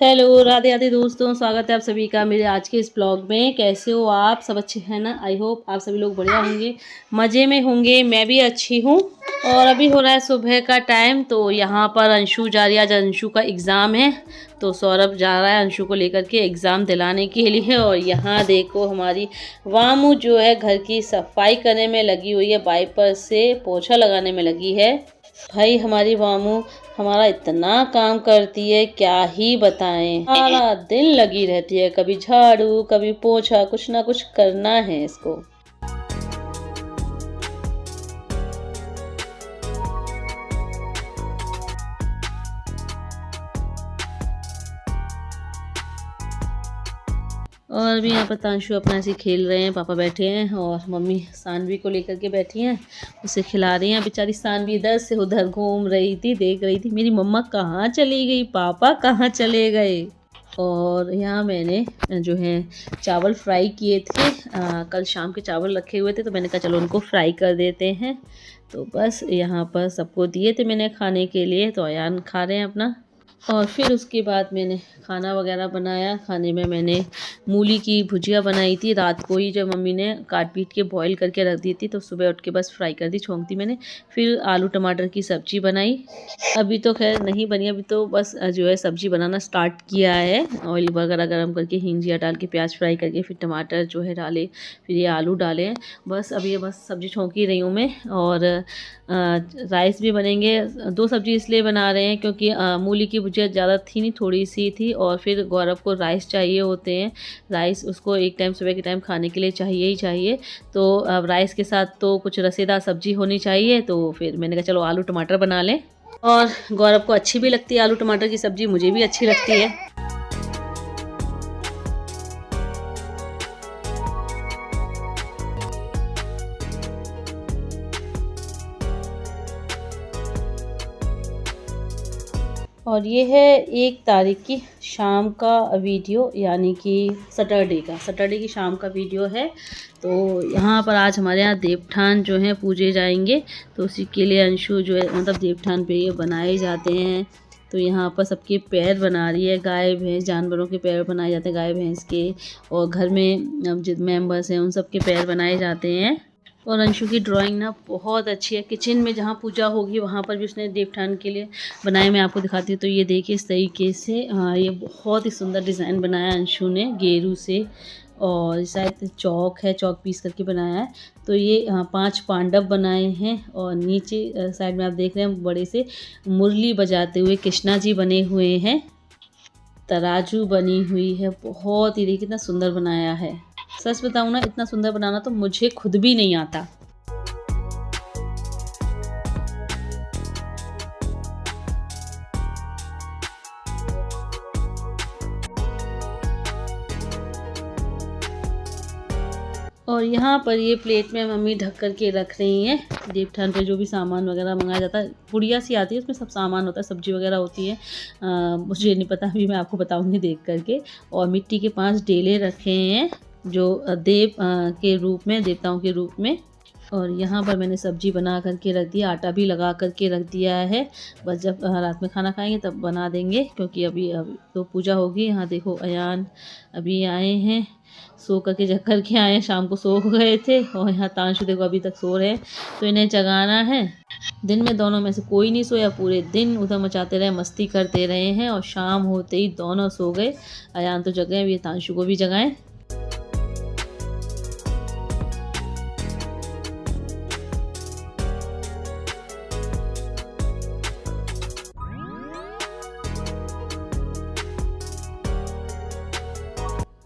Hello Radhe Radhe दोस्तों, स्वागत है आप सभी का मेरे आज के इस ब्लॉग में। कैसे हो आप? सब अच्छे हैं ना? आई होप आप सभी लोग बढ़िया होंगे, मज़े में होंगे। मैं भी अच्छी हूँ। और अभी हो रहा है सुबह का टाइम, तो यहाँ पर अंशु जा रही है। आज अंशु का एग्ज़ाम है, तो सौरभ जा रहा है अंशु को लेकर के एग्ज़ाम दिलाने के लिए। और यहाँ देखो हमारी वामू जो है घर की सफाई करने में लगी हुई है, वाइपर से पोछा लगाने में लगी है। भाई हमारी वामू हमारा इतना काम करती है, क्या ही बताएं। सारा दिन लगी रहती है, कभी झाड़ू कभी पोछा, कुछ ना कुछ करना है इसको। और अभी यहाँ पर तांशु अपना ऐसे खेल रहे हैं, पापा बैठे हैं और मम्मी सानवी को लेकर के बैठी हैं, उसे खिला रही हैं। बेचारी सानवी इधर से उधर घूम रही थी, देख रही थी मेरी मम्मा कहाँ चली गई, पापा कहाँ चले गए। और यहाँ मैंने जो है चावल फ्राई किए थे, कल शाम के चावल रखे हुए थे, तो मैंने कहा चलो उनको फ्राई कर देते हैं। तो बस यहाँ पर सबको दिए थे मैंने खाने के लिए, तो अयान खा रहे हैं अपना। और फिर उसके बाद मैंने खाना वगैरह बनाया। खाने में मैंने मूली की भुजिया बनाई थी, रात को ही जब मम्मी ने काट पीट के बॉईल करके रख दी थी, तो सुबह उठ के बस फ्राई कर दी, छोंक दी मैंने। फिर आलू टमाटर की सब्ज़ी बनाई। अभी तो खैर नहीं बनी, अभी तो बस जो है सब्ज़ी बनाना स्टार्ट किया है। ऑयल वगैरह गर्म करके हिंग जीरा डाल के प्याज फ्राई करके फिर टमाटर जो है डाले, फिर ये आलू डाले हैं। बस अभी ये बस सब्ज़ी छोंक ही रही हूँ मैं। और राइस भी बनेंगे। दो सब्ज़ी इसलिए बना रहे हैं क्योंकि मूली की भुजिया ज़्यादा थी नहीं, थोड़ी सी थी। और फिर गौरव को राइस चाहिए होते हैं, राइस उसको एक टाइम सुबह के टाइम खाने के लिए चाहिए ही चाहिए। तो अब राइस के साथ तो कुछ रसेदार सब्ज़ी होनी चाहिए, तो फिर मैंने कहा चलो आलू टमाटर बना लें। और गौरव को अच्छी भी लगती है आलू टमाटर की सब्ज़ी, मुझे भी अच्छी लगती है। और ये है 1 तारीख की शाम का वीडियो, यानी कि सैटरडे की शाम का वीडियो है। तो यहाँ पर आज हमारे यहाँ देवठान जो है पूजे जाएंगे, तो उसी के लिए अंशु जो है मतलब देवठान पे ये बनाए जाते हैं। तो यहाँ पर सबके पैर बना रही है, गाय भैंस जानवरों के पैर बनाए जाते हैं, गाय भैंस के। और घर में जितने मेंबर्स हैं उन सब के पैर बनाए जाते हैं। और अंशु की ड्राइंग ना बहुत अच्छी है। किचन में जहाँ पूजा होगी वहाँ पर भी उसने देवठान के लिए बनाए, मैं आपको दिखाती हूँ। तो ये देखिए इस तरीके से ये बहुत ही सुंदर डिज़ाइन बनाया अंशु ने गेरू से। और शायद चौक है, चौक पीस करके बनाया है। तो ये 5 पांडव बनाए हैं। और नीचे साइड में आप देख रहे हैं बड़े से मुरली बजाते हुए कृष्णा जी बने हुए हैं, तराजू बनी हुई है। बहुत ही देखिए कितना सुंदर बनाया है। सच बताऊँ ना, इतना सुंदर बनाना तो मुझे खुद भी नहीं आता। और यहाँ पर ये प्लेट में मम्मी ढक कर के रख रही हैं। देवठान पे जो भी सामान वगैरह मंगाया जाता है, पुड़िया सी आती है, उसमें सब सामान होता है, सब्जी वगैरह होती है। मुझे नहीं पता, अभी मैं आपको बताऊंगी देख करके। और मिट्टी के 5 डेले रखे हैं जो देव के रूप में, देवताओं के रूप में। और यहाँ पर मैंने सब्जी बना करके रख दिया, आटा भी लगा करके रख दिया है। बस जब रात में खाना खाएंगे तब बना देंगे, क्योंकि अभी तो पूजा होगी। यहाँ देखो अयान अभी आए हैं, सो करके जग करके आए हैं, शाम को सो गए थे। और यहाँ तांशु देखो अभी तक सो रहे हैं, तो इन्हें जगाना है। दिन में दोनों में से कोई नहीं सोया, पूरे दिन उधर मचाते रहे, मस्ती करते रहे हैं। और शाम होते ही दोनों सो गए। अयान तो जगे, अभी तांशु को भी जगाएं।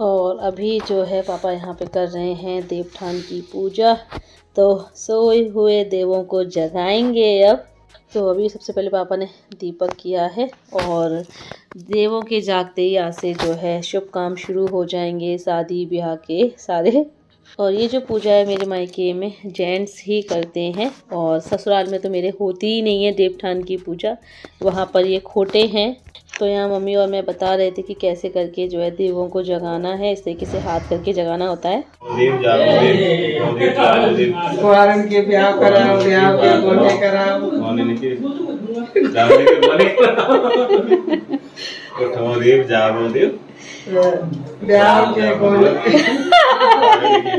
और अभी जो है पापा यहाँ पे कर रहे हैं देवठान की पूजा। तो सोए हुए देवों को जगाएंगे अब। तो अभी सबसे पहले पापा ने दीपक किया है। और देवों के जागते ही आज से जो है शुभ काम शुरू हो जाएंगे, शादी ब्याह के सारे। और ये जो पूजा है मेरे मायके में जेंट्स ही करते हैं, और ससुराल में तो मेरे होती ही नहीं है देवठान की पूजा, वहाँ पर ये खोटे हैं। तो यहाँ मम्मी और मैं बता रहे थे कि कैसे करके जो है देवों को जगाना है। इस तरीके से हाथ करके जगाना होता है। उठो देव जागो देव ब्याह के कोने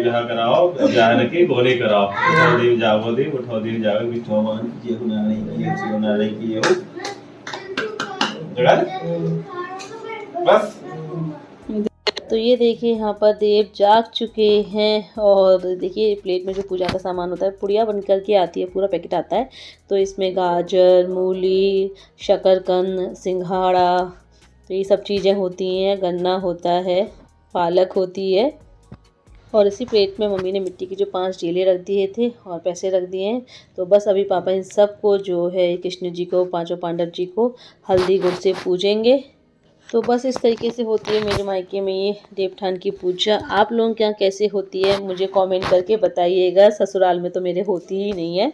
ब्याह कराओ, ब्याह के गोले कराओ। उठो देव जागो देव, उठो देव जागो बिठो मान की होना नहीं की होना नहीं की हो जगह बस। तो ये देखिए यहाँ पर देव जाग चुके हैं और देखिए प्लेट में जो पूजा का सामान होता है पुड़िया बन करके आती है, पूरा पैकेट आता है। तो इसमें गाजर, मूली, शकरकंद, सिंघाड़ा, तो ये सब चीज़ें होती हैं। गन्ना होता है, पालक होती है। और इसी प्लेट में मम्मी ने मिट्टी की जो 5 ढेले रख दिए थे और पैसे रख दिए हैं। तो बस अभी पापा इन सबको जो है कृष्ण जी को, 5 पांडव जी को हल्दी गुड़ से पूजेंगे। तो बस इस तरीके से होती है मेरे मायके में ये देवठान की पूजा। आप लोगों के यहाँ कैसे होती है मुझे कमेंट करके बताइएगा। ससुराल में तो मेरे होती ही नहीं है।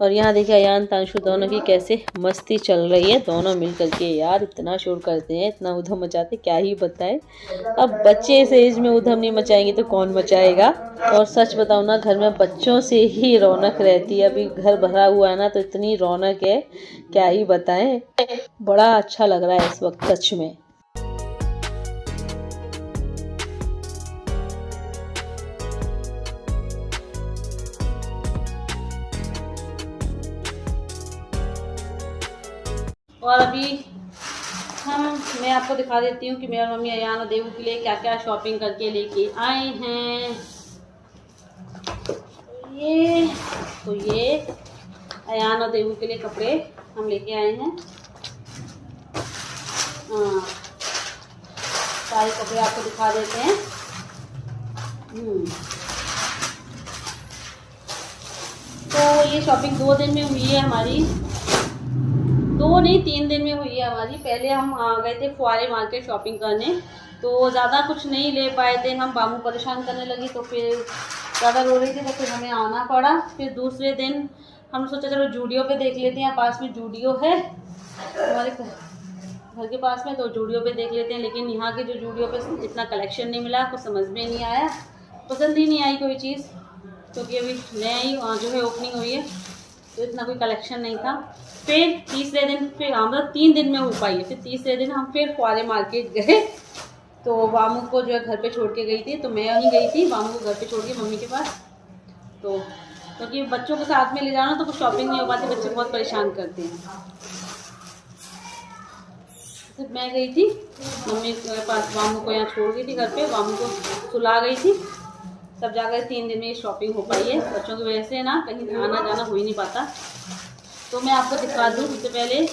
और यहाँ देखिए अयान तांशु दोनों की कैसे मस्ती चल रही है। दोनों मिल करके यार इतना शोर करते हैं, इतना उधम मचाते, क्या ही बताएं। अब बच्चे इस एज में उधम नहीं मचाएंगे तो कौन मचाएगा। और सच बताऊँ ना, घर में बच्चों से ही रौनक रहती है। अभी घर भरा हुआ है ना, तो इतनी रौनक है क्या ही बताएं। बड़ा अच्छा लग रहा है इस वक्त सच में। और अभी मैं आपको दिखा देती हूँ कि मेरा मम्मी अयान और देवू के लिए क्या क्या शॉपिंग करके लेके आए हैं। ये अयान और देवू के लिए कपड़े हम लेके आए हैं। हाँ, सारे कपड़े आपको दिखा देते हैं। तो ये शॉपिंग 2 दिन में हुई है हमारी, 2 नहीं 3 दिन में हुई है हमारी। पहले हम गए थे फुआरे मार्केट शॉपिंग करने, तो ज़्यादा कुछ नहीं ले पाए थे हम। बामू परेशान करने लगी तो फिर ज़्यादा रो रही थी, तो फिर हमें आना पड़ा। फिर दूसरे दिन हमने सोचा चलो जूडियो पे देख लेते हैं, पास में जूडियो है हमारे घर के पास में, तो जूडियो पे देख लेते हैं। लेकिन यहाँ के जो जूडियो पे इतना कलेक्शन नहीं मिला, कुछ समझ में नहीं आया, पसंद ही नहीं आई कोई चीज़, क्योंकि अभी नया ही जो है ओपनिंग हुई है, तो इतना कोई कलेक्शन नहीं था। फिर तीसरे दिन, फिर हम 3 दिन में हो पाई है। फिर तीसरे दिन हम फिर फुआरे मार्केट गए। तो वामू को जो है घर पे छोड़ के गई थी, तो मैं यहीं गई थी वामू को घर पे छोड़ के मम्मी के पास। तो क्योंकि बच्चों को साथ में ले जाना तो कुछ शॉपिंग नहीं हो पाती, बच्चे बहुत परेशान करते हैं। तो मैं गई थी मम्मी के पास, वामू को यहाँ छोड़ गई थी घर पे, वामू को सुला गई थी। तब जाकर 3 दिन में शॉपिंग हो पाई है। बच्चों की वजह से ना कहीं आना जाना हो ही नहीं पाता। तो मैं आपको दिखा दूँ सबसे पहले।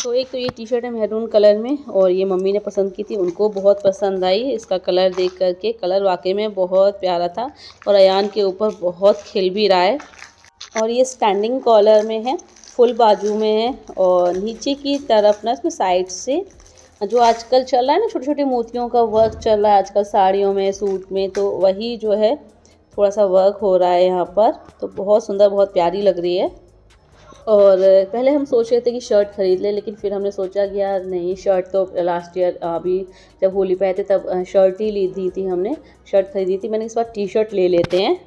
तो एक तो ये टी शर्ट है मैरून कलर में, और ये मम्मी ने पसंद की थी, उनको बहुत पसंद आई इसका कलर देख करके। कलर वाकई में बहुत प्यारा था और अयान के ऊपर बहुत खिल भी रहा है। और ये स्टैंडिंग कॉलर में है, फुल बाजू में है, और नीचे की तरफ ना इसमें साइड से जो आजकल चल रहा है ना, छोटे छोटे मोतियों का वर्क चल रहा है आजकल साड़ियों में, सूट में, तो वही जो है थोड़ा सा वर्क हो रहा है यहाँ पर। तो बहुत सुंदर, बहुत प्यारी लग रही है। और पहले हम सोच रहे थे कि शर्ट ख़रीद ले, लेकिन फिर हमने सोचा कि यार नहीं, शर्ट तो लास्ट ईयर अभी जब होली पे आए थे तब शर्ट ही ली थी हमने, शर्ट खरीदी थी मैंने। इस बार टी शर्ट ले लेते हैं।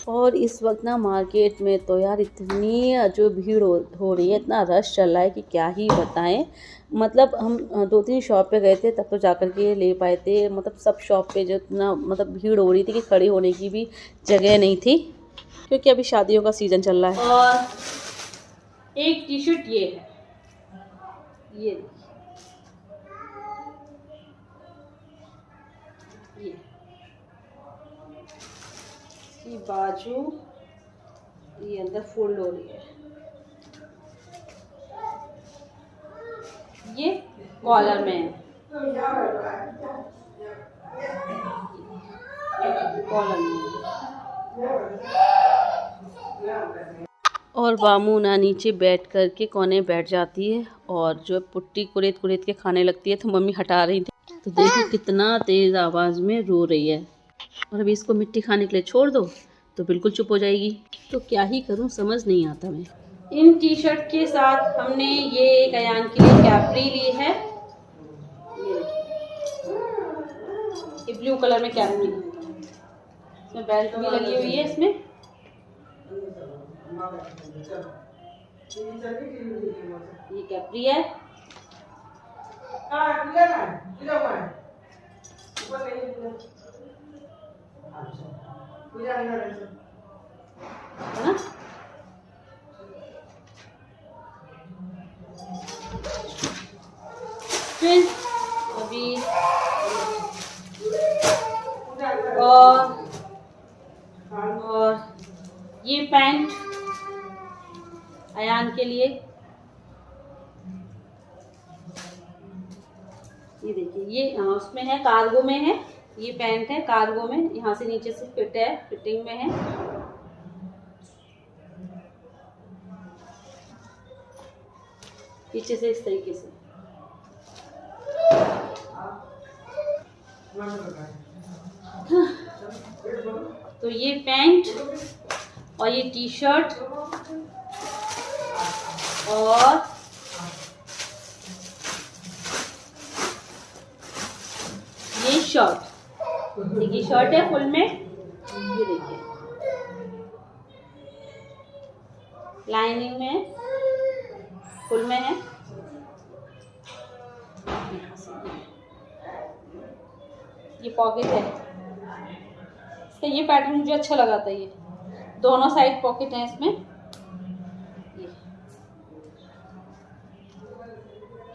और इस वक्त ना मार्केट में तो यार इतनी जो भीड़ हो रही है, इतना रश चल रहा है कि क्या ही बताएं। मतलब हम 2-3 शॉप पे गए थे तब तो जाकर के ले पाए थे। मतलब सब शॉप पे जो इतना मतलब भीड़ हो रही थी कि खड़ी होने की भी जगह नहीं थी, क्योंकि अभी शादियों का सीज़न चल रहा है। और एक टी शर्ट ये है, ये बाजू, ये अंदर फोल्ड हो रही है, ये कॉलर में है, कॉलर में। और बामू ना नीचे बैठ करके कोने बैठ जाती है और जो पुट्टी कुरेद कुरेद के खाने लगती है, तो मम्मी हटा रही थी। तो देखो कितना तेज़ आवाज़ में रो रही है। और अभी इसको मिट्टी खाने के लिए छोड़ दो तो बिल्कुल चुप हो जाएगी। तो क्या ही करूं, समझ नहीं आता मैं। इन टी शर्ट के साथ हमने ये एक अयान के लिए कैप्री ली है, ये ये ब्लू कलर में कैपरी, इसमें बेल्ट भी लगी हुई है इसमें। ये कैपरी है। है ना? फिर अभी और ये पैंट अयान के लिए, ये देखिए ये उसमें है, कार्गो में है। ये पैंट है कार्गो में, यहाँ से नीचे से फिट है, फिटिंग में है। पीछे से इस तरीके से। तो ये पैंट और ये टी शर्ट और ये शर्ट, देखिए शर्ट है फुल में, ये देखिए लाइनिंग में फुल में है। ये पॉकेट है इसका, ये पैटर्न मुझे अच्छा लगा था। ये दोनों साइड पॉकेट है इसमें।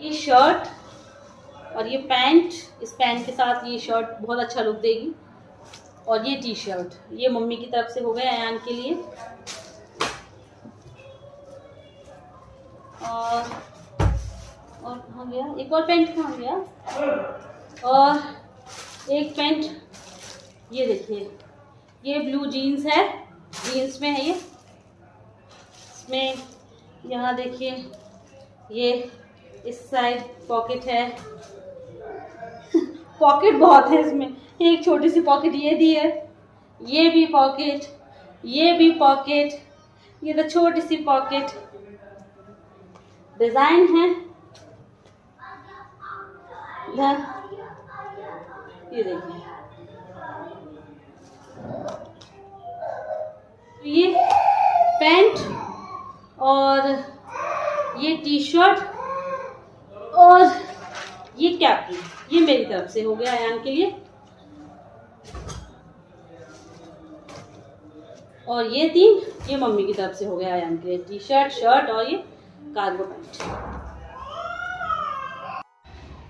ये शर्ट और ये पैंट, इस पैंट के साथ ये शर्ट बहुत अच्छा लुक देगी। और ये टी शर्ट, ये मम्मी की तरफ से हो गया अयान के लिए। और कहाँ गया एक और पैंट, कहाँ गया? और एक पैंट, ये देखिए ये ब्लू जीन्स है, जीन्स में है ये। इसमें यहाँ देखिए ये इस साइड पॉकेट है। पॉकेट बहुत है इसमें, एक छोटी सी पॉकेट ये दी है, ये भी पॉकेट, ये भी पॉकेट, ये तो छोटी सी पॉकेट। डिजाइन है इधर, ये देखिए ये पैंट और ये टी शर्ट और ये कैप, ये मेरी तरफ से हो गया अयान के लिए। और ये तीन, ये मम्मी की तरफ से हो गया अयान के लिए, टी शर्ट, शर्ट और ये कार्गो पैंट।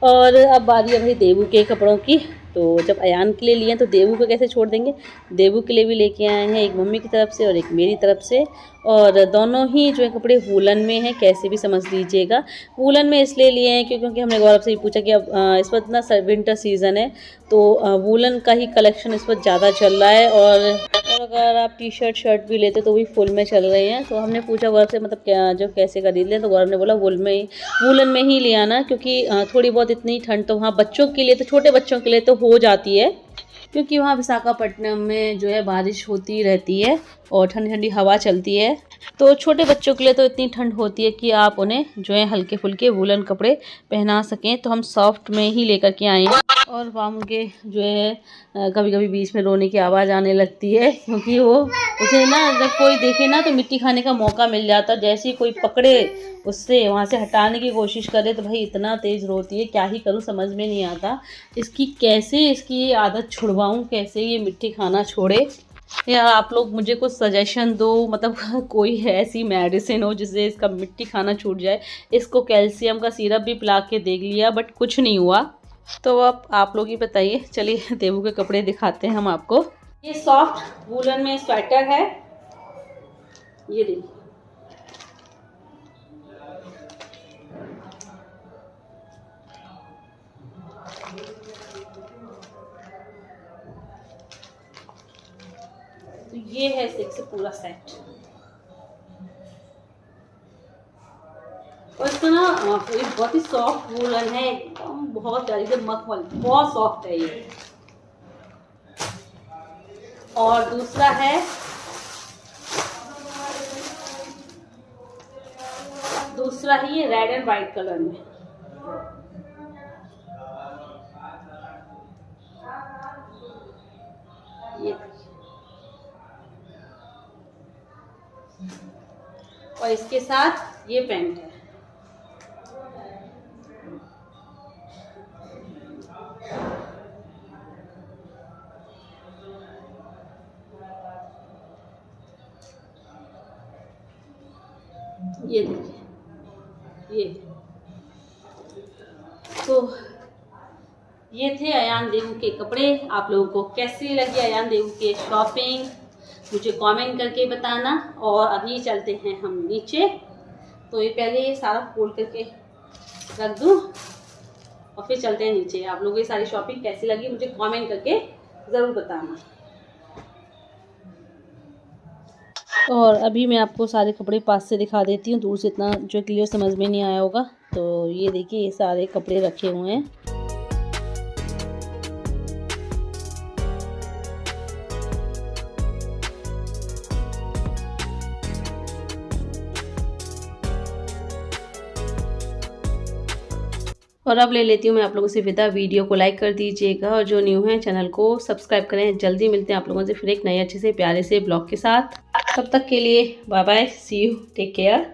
और अब बारी है भाई देवू के कपड़ों की। तो जब अयान के लिए लिए तो देवू को कैसे छोड़ देंगे। देवू के लिए भी लेके आए हैं, एक मम्मी की तरफ से और एक मेरी तरफ से। और दोनों ही जो है कपड़े वूलन में हैं, कैसे भी समझ लीजिएगा। वूलन में इसलिए लिए हैं क्योंकि हमने गौरव से ही पूछा कि अब इस वक्त ना विंटर सीज़न है, तो वूलन का ही कलेक्शन इस वक्त ज़्यादा चल रहा है। और अगर आप टी शर्ट शर्ट भी लेते तो भी फुल में चल रहे हैं। तो हमने पूछा गौरव से मतलब क्या जो कैसे खरीद लें, तो गौरव ने बोला वूलन में ही ले आना, क्योंकि थोड़ी बहुत इतनी ठंड तो वहाँ बच्चों के लिए, तो छोटे बच्चों के लिए तो हो जाती है, क्योंकि वहाँ विशाखापट्टनम में जो है बारिश होती रहती है और ठंडी ठंडी हवा चलती है। तो छोटे बच्चों के लिए तो इतनी ठंड होती है कि आप उन्हें जो है हल्के फुल्के वूलन कपड़े पहना सकें। तो हम सॉफ्ट में ही लेकर के आए हैं। और वाम के जो है कभी कभी बीच में रोने की आवाज़ आने लगती है, क्योंकि वो उसे ना जब कोई देखे ना तो मिट्टी खाने का मौका मिल जाता, जैसे ही कोई पकड़े उससे वहाँ से हटाने की कोशिश करे तो भाई इतना तेज़ रोती है, क्या ही करूँ समझ में नहीं आता। कैसे इसकी आदत छुड़वाऊँ, कैसे ये मिट्टी खाना छोड़े। या आप लोग मुझे कुछ सजेशन दो, मतलब कोई ऐसी मेडिसिन हो जिससे इसका मिट्टी खाना छूट जाए। इसको कैल्शियम का सिरप भी पिला के देख लिया बट कुछ नहीं हुआ। तो अब आप लोग ही बताइए। चलिए देवू के कपड़े दिखाते हैं हम आपको। ये सॉफ्ट वूलन में स्वेटर है, ये देखिए। तो ये है इससे पूरा सेट। और इसका ना बहुत ही सॉफ्ट वूलन है, एकदम बहुत प्यारी से मखमल, बहुत सॉफ्ट है ये। और दूसरा है ये रेड एंड वाइट कलर में। ये और इसके साथ ये पैंट है। ये देखिए, ये तो ये थे अयान देवू के कपड़े। आप लोगों को कैसी लगी अयान देवू के शॉपिंग मुझे कमेंट करके बताना। और अभी चलते हैं हम नीचे, तो ये पहले ये सारा फोल्ड करके रख दूँ और फिर चलते हैं नीचे। आप लोगों को ये सारी शॉपिंग कैसी लगी मुझे कमेंट करके ज़रूर बताना। और अभी मैं आपको सारे कपड़े पास से दिखा देती हूँ, दूर से इतना जो क्लियर समझ में नहीं आया होगा। तो ये देखिए, ये सारे कपड़े रखे हुए हैं। और अब ले लेती हूँ मैं आप लोगों से विदा। वीडियो को लाइक कर दीजिएगा और जो न्यू है चैनल को सब्सक्राइब करें। जल्दी मिलते हैं आप लोगों से फिर एक नए अच्छे से प्यारे से ब्लॉग के साथ। तब तक के लिए bye bye, see you, take care.